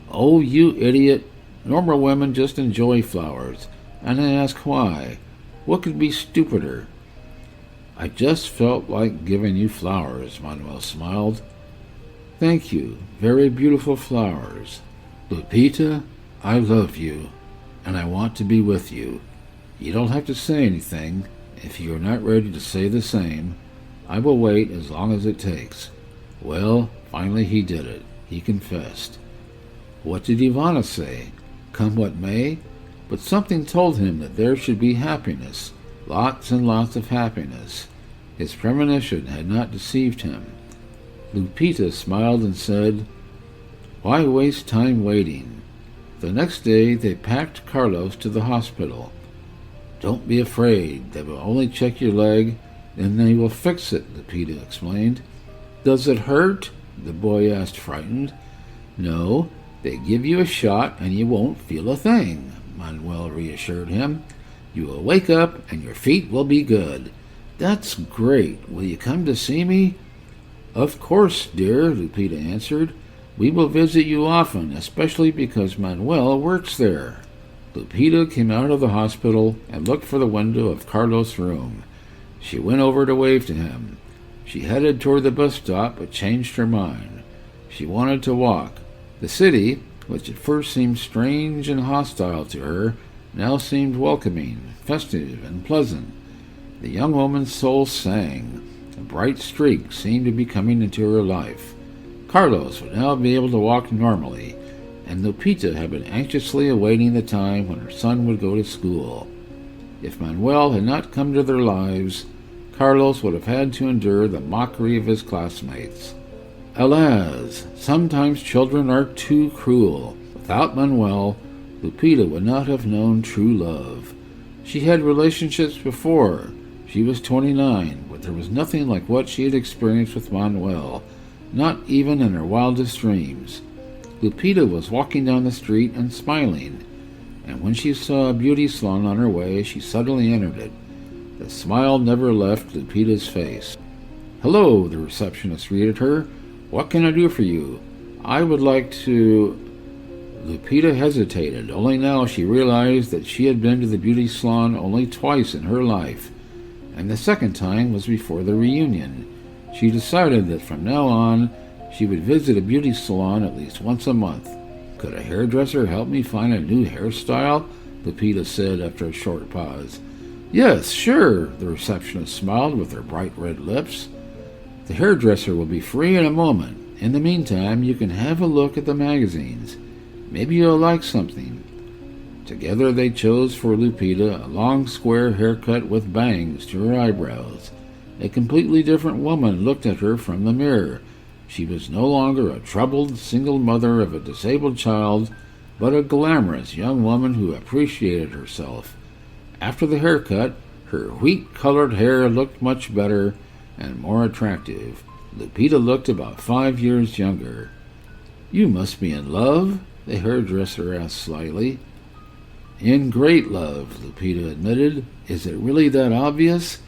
"Oh, you idiot! Normal women just enjoy flowers, and I ask why. What could be stupider?" "I just felt like giving you flowers," Manuel smiled. "Thank you. Very beautiful flowers. Lupita, I love you, and I want to be with you. You don't have to say anything. If you are not ready to say the same, I will wait as long as it takes." Well, finally he did it. He confessed. What did Ivana say? Come what may? But something told him that there should be happiness, lots and lots of happiness. His premonition had not deceived him. Lupita smiled and said, "Why waste time waiting?" The next day they packed Carlos to the hospital. "Don't be afraid. They will only check your leg, and they will fix it," Lupita explained. "Does it hurt?" the boy asked, frightened. "No, they give you a shot and you won't feel a thing," Manuel reassured him. "You will wake up and your feet will be good." "That's great. Will you come to see me?" "Of course, dear," Lupita answered. "We will visit you often, especially because Manuel works there." Lupita came out of the hospital and looked for the window of Carlos' room. She went over to wave to him. She headed toward the bus stop but changed her mind. She wanted to walk. The city, which at first seemed strange and hostile to her, now seemed welcoming, festive, and pleasant. The young woman's soul sang. A bright streak seemed to be coming into her life. Carlos would now be able to walk normally, and Lupita had been anxiously awaiting the time when her son would go to school. If Manuel had not come to their lives, Carlos would have had to endure the mockery of his classmates. Alas, sometimes children are too cruel. Without Manuel, Lupita would not have known true love. She had relationships before. She was 29, but there was nothing like what she had experienced with Manuel, not even in her wildest dreams. Lupita was walking down the street and smiling, and when she saw a beauty salon on her way, she suddenly entered it. The smile never left Lupita's face. "Hello," the receptionist greeted her. "What can I do for you? I would like to—" Lupita hesitated. Only now she realized that she had been to the beauty salon only twice in her life, and the second time was before the reunion. She decided that from now on she would visit a beauty salon at least once a month. "Could a hairdresser help me find a new hairstyle?" Lupita said after a short pause. Yes, sure, the receptionist smiled with her bright red lips. The hairdresser will be free in a moment. In the meantime, you can have a look at the magazines. Maybe you'll like something. Together they chose for Lupita a long square haircut with bangs to her eyebrows. A completely different woman looked at her from the mirror. She was no longer a troubled single mother of a disabled child, but a glamorous young woman who appreciated herself. After the haircut, her wheat-colored hair looked much better and more attractive. Lupita looked about 5 years younger. "You must be in love?" the hairdresser asked slyly. "In great love," Lupita admitted. "Is it really that obvious?"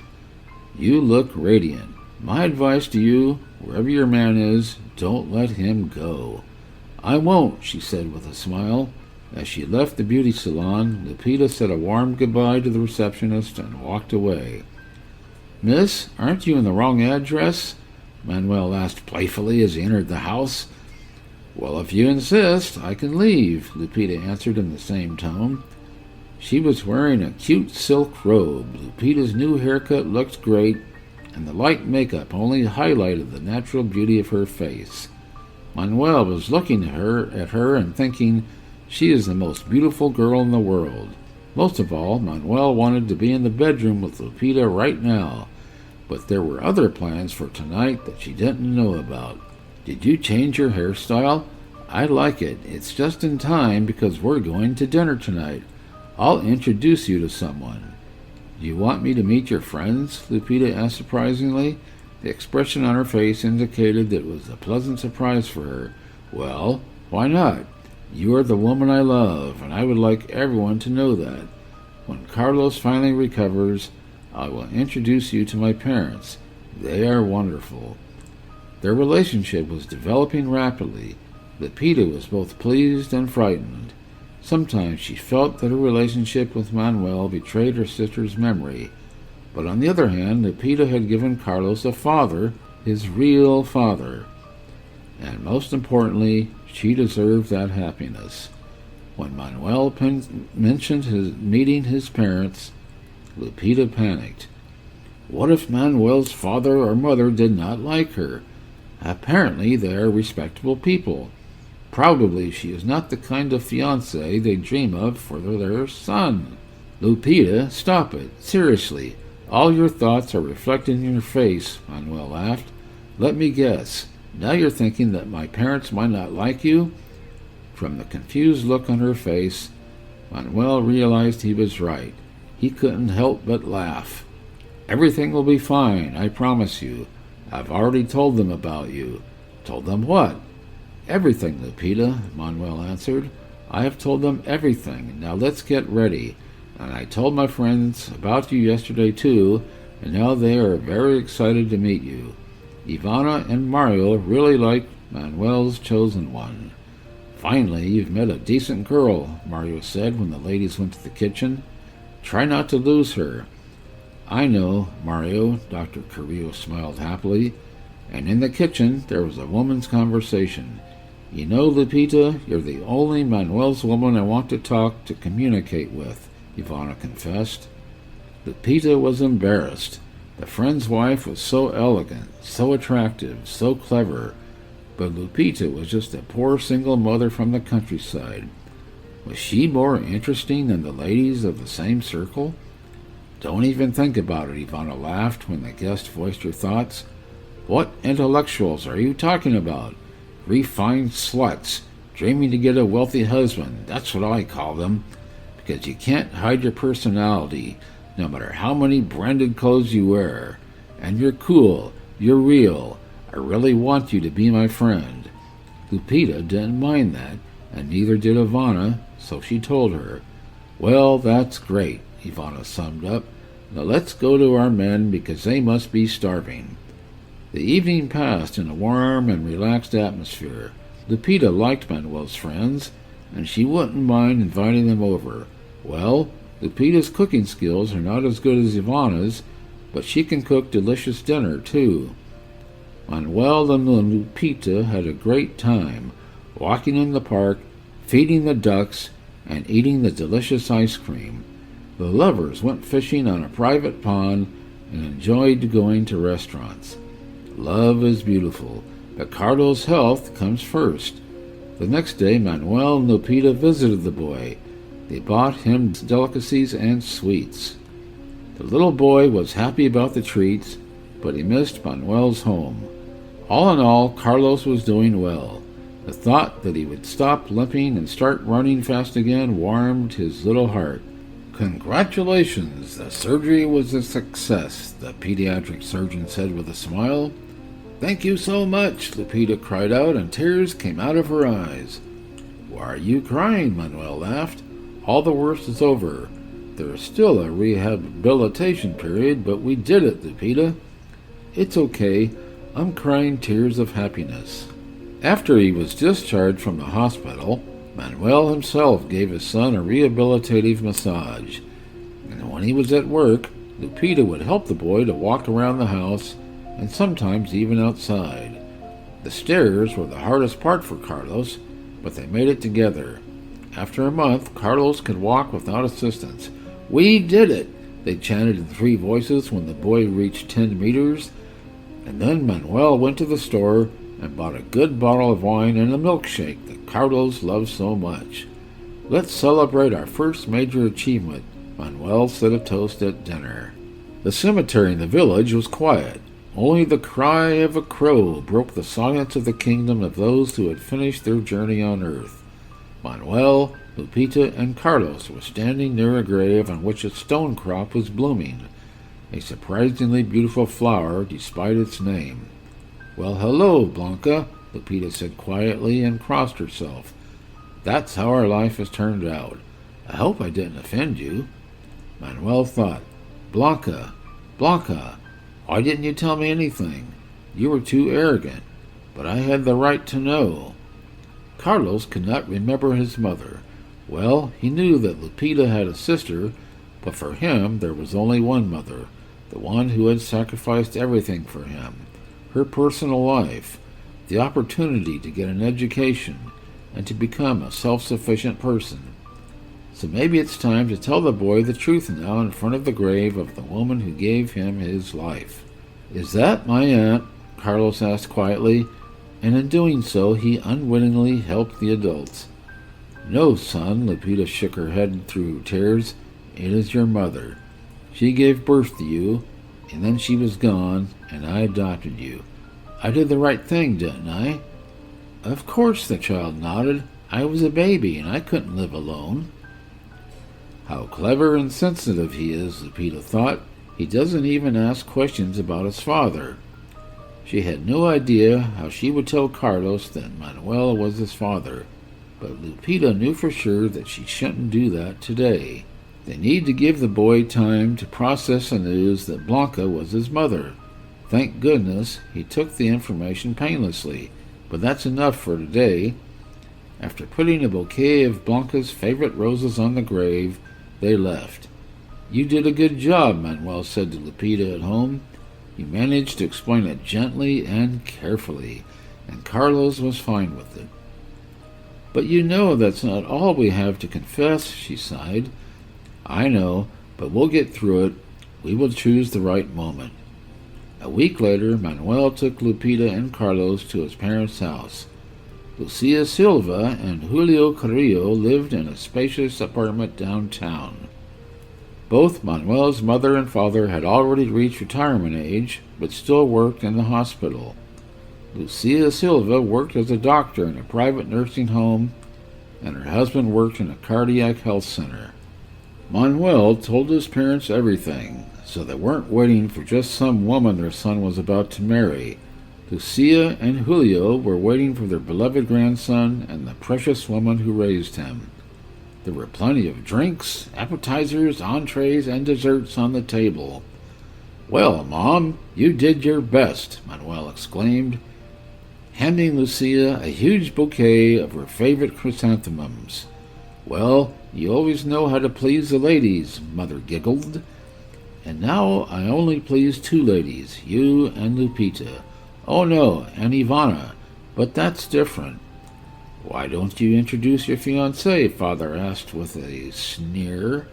"You look radiant. My advice to you, wherever your man is, don't let him go." "I won't," she said with a smile. As she left the beauty salon, Lupita said a warm goodbye to the receptionist and walked away. "Miss, aren't you in the wrong address?" Manuel asked playfully as he entered the house. "Well, if you insist, I can leave," Lupita answered in the same tone. She was wearing a cute silk robe. Lupita's new haircut looked great, and the light makeup only highlighted the natural beauty of her face. Manuel was looking at her and thinking, she is the most beautiful girl in the world. Most of all, Manuel wanted to be in the bedroom with Lupita right now, but there were other plans for tonight that she didn't know about. "Did you change your hairstyle? I like it. It's just in time because we're going to dinner tonight. I'll introduce you to someone." "Do you want me to meet your friends?" Lupita asked surprisingly. The expression on her face indicated that it was a pleasant surprise for her. "Well, why not? You are the woman I love, and I would like everyone to know that. When Carlos finally recovers, I will introduce you to my parents. They are wonderful." Their relationship was developing rapidly. Lupita was both pleased and frightened. Sometimes she felt that her relationship with Manuel betrayed her sister's memory, but on the other hand, Lupita had given Carlos a father, his real father. And most importantly, she deserved that happiness. When Manuel mentioned meeting his parents, Lupita panicked. What if Manuel's father or mother did not like her? Apparently they are respectable people. Probably she is not the kind of fiancé they dream of for their son. "Lupita, stop it. Seriously. All your thoughts are reflected in your face," Manuel laughed. "Let me guess. Now you're thinking that my parents might not like you?" From the confused look on her face, Manuel realized he was right. He couldn't help but laugh. "Everything will be fine, I promise you. I've already told them about you." "Told them what?" "Everything, Lupita," Manuel answered. "I have told them everything. Now let's get ready. And I told my friends about you yesterday too, and now they are very excited to meet you. Ivana and Mario really like Manuel's chosen one." "Finally, you've met a decent girl," Mario said when the ladies went to the kitchen. "Try not to lose her." "I know, Mario," Dr. Carrillo smiled happily. And in the kitchen there was a woman's conversation. "You know, Lupita, you're the only Manuel's woman I want to talk to communicate with," Ivana confessed. Lupita was embarrassed. The friend's wife was so elegant, so attractive, so clever, but Lupita was just a poor single mother from the countryside. Was she more interesting than the ladies of the same circle? "Don't even think about it," Ivana laughed when the guest voiced her thoughts. "What intellectuals are you talking about? Refined sluts, dreaming to get a wealthy husband, that's what I call them. Because you can't hide your personality, no matter how many branded clothes you wear. And you're cool, you're real. I really want you to be my friend." Lupita didn't mind that, and neither did Ivana, so she told her. "Well, that's great," Ivana summed up. "Now let's go to our men because they must be starving." The evening passed in a warm and relaxed atmosphere. Lupita liked Manuel's friends, and she wouldn't mind inviting them over. Well, Lupita's cooking skills are not as good as Ivana's, but she can cook delicious dinner, too. Manuel and Lupita had a great time, walking in the park, feeding the ducks, and eating the delicious ice cream. The lovers went fishing on a private pond and enjoyed going to restaurants. Love is beautiful, but Carlos' health comes first. The next day, Manuel and Lupita visited the boy. They bought him delicacies and sweets. The little boy was happy about the treats, but he missed Manuel's home. All in all, Carlos was doing well. The thought that he would stop limping and start running fast again warmed his little heart. "Congratulations, the surgery was a success," the pediatric surgeon said with a smile. "Thank you so much," Lupita cried out, and tears came out of her eyes. "Why are you crying?" Manuel laughed. "All the worst is over. There is still a rehabilitation period, but we did it, Lupita." "It's okay. I'm crying tears of happiness." After he was discharged from the hospital, Manuel himself gave his son a rehabilitative massage. And when he was at work, Lupita would help the boy to walk around the house and sometimes even outside. The stairs were the hardest part for Carlos, but they made it together. After a month, Carlos could walk without assistance. "We did it!" they chanted in three voices when the boy reached 10 meters. And then Manuel went to the store and bought a good bottle of wine and a milkshake that Carlos loved so much. "Let's celebrate our first major achievement," Manuel said a toast at dinner. The cemetery in the village was quiet. Only the cry of a crow broke the silence of the kingdom of those who had finished their journey on earth. Manuel, Lupita, and Carlos were standing near a grave on which a stone crop was blooming, a surprisingly beautiful flower despite its name. "Well, hello, Blanca," Lupita said quietly and crossed herself. "That's how our life has turned out. I hope I didn't offend you." Manuel thought, Blanca, why didn't you tell me anything? You were too arrogant, but I had the right to know." Carlos could not remember his mother. Well, he knew that Lupita had a sister, but for him there was only one mother, the one who had sacrificed everything for him, her personal life, the opportunity to get an education, and to become a self-sufficient person. So maybe it's time to tell the boy the truth now in front of the grave of the woman who gave him his life. "Is that my aunt?" Carlos asked quietly, and in doing so he unwittingly helped the adults. "No, son," Lupita shook her head through tears. "It is your mother. She gave birth to you, and then she was gone, and I adopted you. I did the right thing, didn't I?" "Of course," the child nodded. "I was a baby, and I couldn't live alone." How clever and sensitive he is, Lupita thought. He doesn't even ask questions about his father. She had no idea how she would tell Carlos that Manuel was his father, but Lupita knew for sure that she shouldn't do that today. They need to give the boy time to process the news that Blanca was his mother. Thank goodness he took the information painlessly, but that's enough for today. After putting a bouquet of Blanca's favorite roses on the grave, they left. "You did a good job," Manuel said to Lupita at home. He managed to explain it gently and carefully, and Carlos was fine with it. "But you know that's not all we have to confess," she sighed. "I know, but we'll get through it. We will choose the right moment." A week later, Manuel took Lupita and Carlos to his parents' house. Lucia Silva and Julio Carrillo lived in a spacious apartment downtown. Both Manuel's mother and father had already reached retirement age, but still worked in the hospital. Lucia Silva worked as a doctor in a private nursing home, and her husband worked in a cardiac health center. Manuel told his parents everything, so they weren't waiting for just some woman their son was about to marry. Lucia and Julio were waiting for their beloved grandson and the precious woman who raised him. There were plenty of drinks, appetizers, entrees, and desserts on the table. "Well, Mom, you did your best," Manuel exclaimed, handing Lucia a huge bouquet of her favorite chrysanthemums. "Well, you always know how to please the ladies," Mother giggled. "And now I only please two ladies, you and Lupita. Oh no, and Ivana, but that's different." "Why don't you introduce your fiancée?" Father asked with a sneer.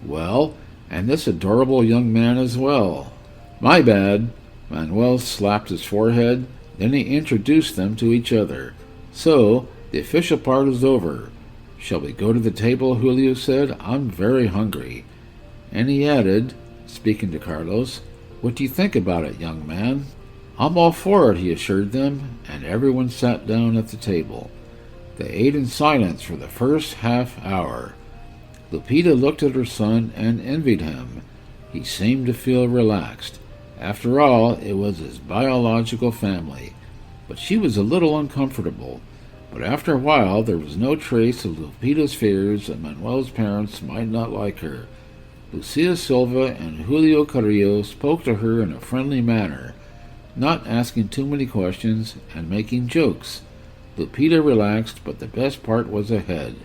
Well, and this adorable young man as well. My bad. Manuel slapped his forehead, then he introduced them to each other. So, the official part is over. Shall we go to the table, Julio said. I'm very hungry. And he added, speaking to Carlos, what do you think about it, young man? I'm all for it, he assured them, and everyone sat down at the table. They ate in silence for the first half hour. Lupita looked at her son and envied him. He seemed to feel relaxed. After all, it was his biological family. But she was a little uncomfortable. But after a while, there was no trace of Lupita's fears that Manuel's parents might not like her. Lucia Silva and Julio Carrillo spoke to her in a friendly manner, not asking too many questions and making jokes. Lupita relaxed, but the best part was ahead.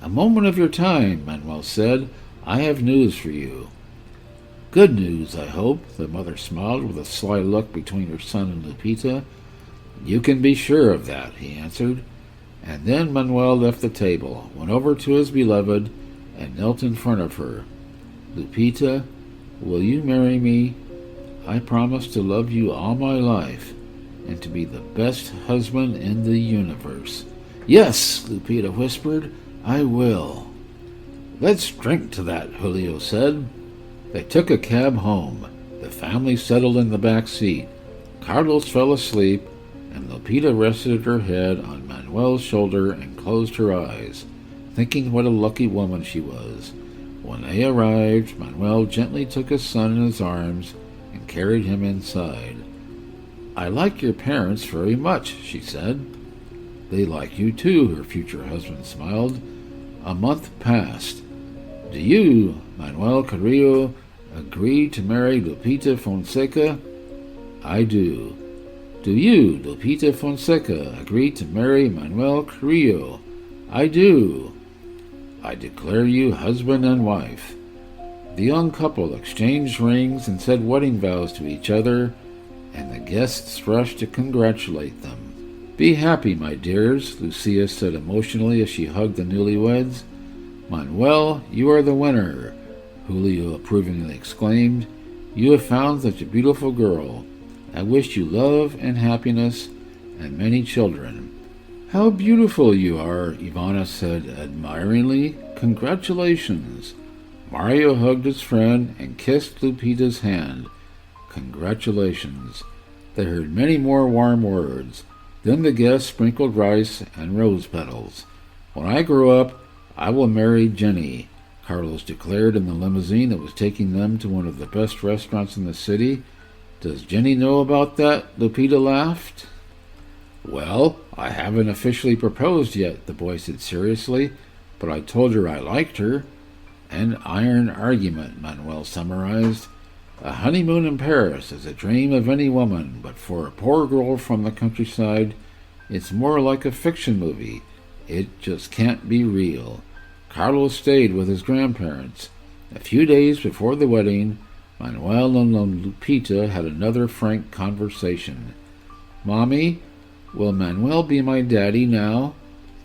A moment of your time, Manuel said. I have news for you. Good news, I hope, the mother smiled with a sly look between her son and Lupita. You can be sure of that, he answered. And then Manuel left the table, went over to his beloved, and knelt in front of her. Lupita, will you marry me? I promise to love you all my life, and to be the best husband in the universe. Yes, Lupita whispered, I will. Let's drink to that, Julio said. They took a cab home. The family settled in the back seat. Carlos fell asleep, and Lupita rested her head on Manuel's shoulder and closed her eyes, thinking what a lucky woman she was. When they arrived, Manuel gently took his son in his arms and carried him inside. I like your parents very much, she said. They like you too, her future husband smiled. A month passed. Do you, Manuel Carrillo, agree to marry Lupita Fonseca? I do. Do you, Lupita Fonseca, agree to marry Manuel Carrillo? I do. I declare you husband and wife. The young couple exchanged rings and said wedding vows to each other, and the guests rushed to congratulate them. Be happy, my dears, Lucia said emotionally as she hugged the newlyweds. Manuel, you are the winner, Julio approvingly exclaimed. You have found such a beautiful girl. I wish you love and happiness and many children. How beautiful you are, Ivana said admiringly. Congratulations. Mario hugged his friend and kissed Lupita's hand. Congratulations. They heard many more warm words. Then the guests sprinkled rice and rose petals. When I grow up, I will marry Jenny, Carlos declared in the limousine that was taking them to one of the best restaurants in the city. Does Jenny know about that? Lupita laughed. Well, I haven't officially proposed yet, the boy said seriously, but I told her I liked her. An iron argument, Manuel summarized. A honeymoon in Paris is a dream of any woman, but for a poor girl from the countryside, it's more like a fiction movie. It just can't be real. Carlos stayed with his grandparents. A few days before the wedding, Manuel and Lupita had another frank conversation. Mommy, will Manuel be my daddy now?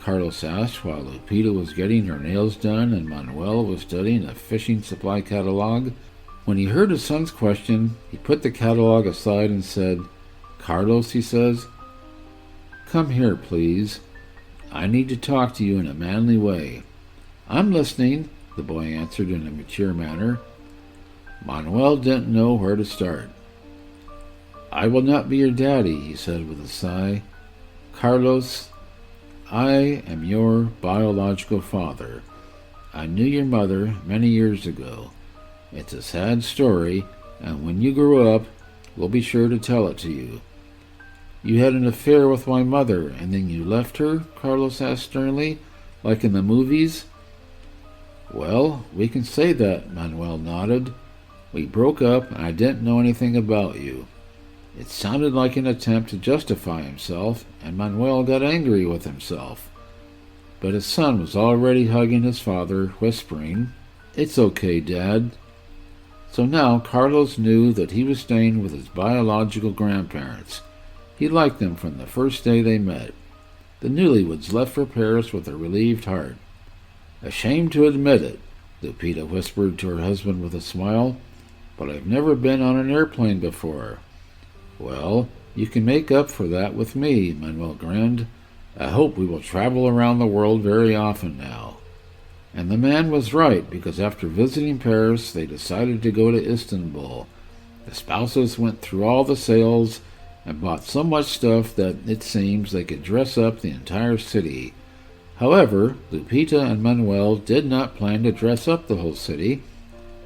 Carlos asked while Lupita was getting her nails done and Manuel was studying a fishing supply catalog. When he heard his son's question, he put the catalog aside and said, Carlos, he says, come here, please. I need to talk to you in a manly way. I'm listening, the boy answered in a mature manner. Manuel didn't know where to start. I will not be your daddy, he said with a sigh. Carlos, I am your biological father. I knew your mother many years ago. It's a sad story, and when you grow up, we'll be sure to tell it to you. You had an affair with my mother, and then you left her? Carlos asked sternly, like in the movies. Well, we can say that, Manuel nodded. We broke up, and I didn't know anything about you. It sounded like an attempt to justify himself, and Manuel got angry with himself. But his son was already hugging his father, whispering, It's okay, Dad. So now Carlos knew that he was staying with his biological grandparents. He liked them from the first day they met. The newlyweds left for Paris with a relieved heart. Ashamed to admit it, Lupita whispered to her husband with a smile. But I've never been on an airplane before. Well, you can make up for that with me, Manuel grinned. I hope we will travel around the world very often now. And the man was right, because after visiting Paris, they decided to go to Istanbul. The spouses went through all the sales and bought so much stuff that it seems they could dress up the entire city. However, Lupita and Manuel did not plan to dress up the whole city,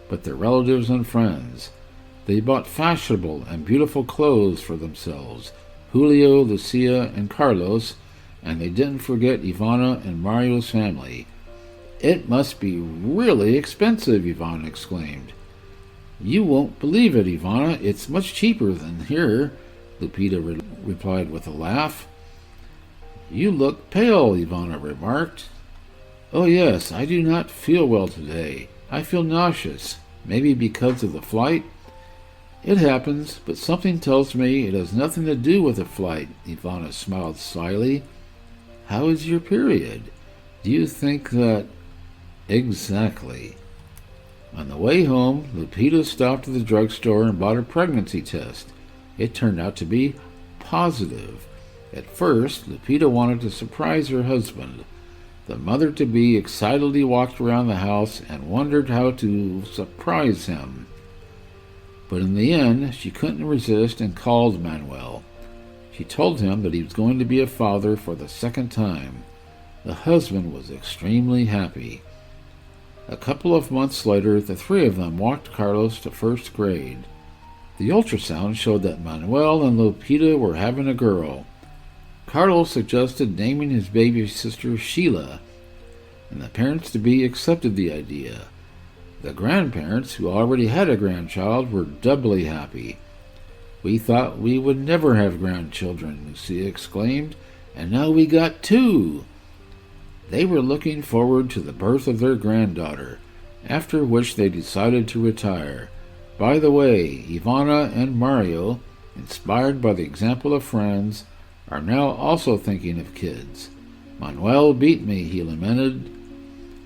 but their relatives and friends. They bought fashionable and beautiful clothes for themselves, Julio, Lucia, and Carlos, and they didn't forget Ivana and Mario's family. It must be really expensive, Ivana exclaimed. You won't believe it, Ivana. It's much cheaper than here, Lupita replied with a laugh. You look pale, Ivana remarked. Oh yes, I do not feel well today. I feel nauseous, maybe because of the flight. It happens, but something tells me it has nothing to do with the flight, Ivana smiled slyly. How is your period? Do you think that... Exactly. On the way home, Lupita stopped at the drugstore and bought a pregnancy test. It turned out to be positive. At first, Lupita wanted to surprise her husband. The mother-to-be excitedly walked around the house and wondered how to surprise him. But in the end, she couldn't resist and called Manuel. She told him that he was going to be a father for the second time. The husband was extremely happy. A couple of months later, the three of them walked Carlos to first grade. The ultrasound showed that Manuel and Lupita were having a girl. Carlos suggested naming his baby sister Sheila, and the parents-to-be accepted the idea. The grandparents, who already had a grandchild, were doubly happy. We thought we would never have grandchildren, Lucia exclaimed, and now we got two. They were looking forward to the birth of their granddaughter, after which they decided to retire. By the way, Ivana and Mario, inspired by the example of friends, are now also thinking of kids. Manuel beat me, he lamented.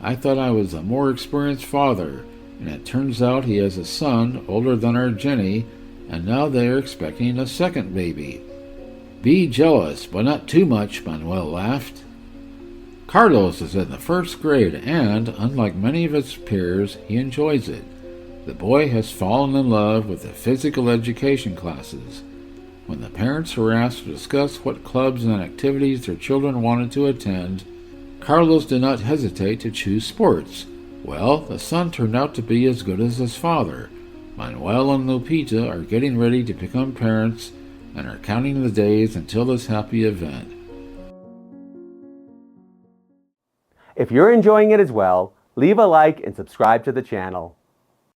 I thought I was a more experienced father, and it turns out he has a son older than our Jenny, and now they are expecting a second baby. Be jealous, but not too much, Manuel laughed. Carlos is in the first grade, and, unlike many of his peers, he enjoys it. The boy has fallen in love with the physical education classes. When the parents were asked to discuss what clubs and activities their children wanted to attend, Carlos did not hesitate to choose sports. Well, the son turned out to be as good as his father. Manuel and Lupita are getting ready to become parents and are counting the days until this happy event.
If you're enjoying it as well, leave a like and subscribe to the channel.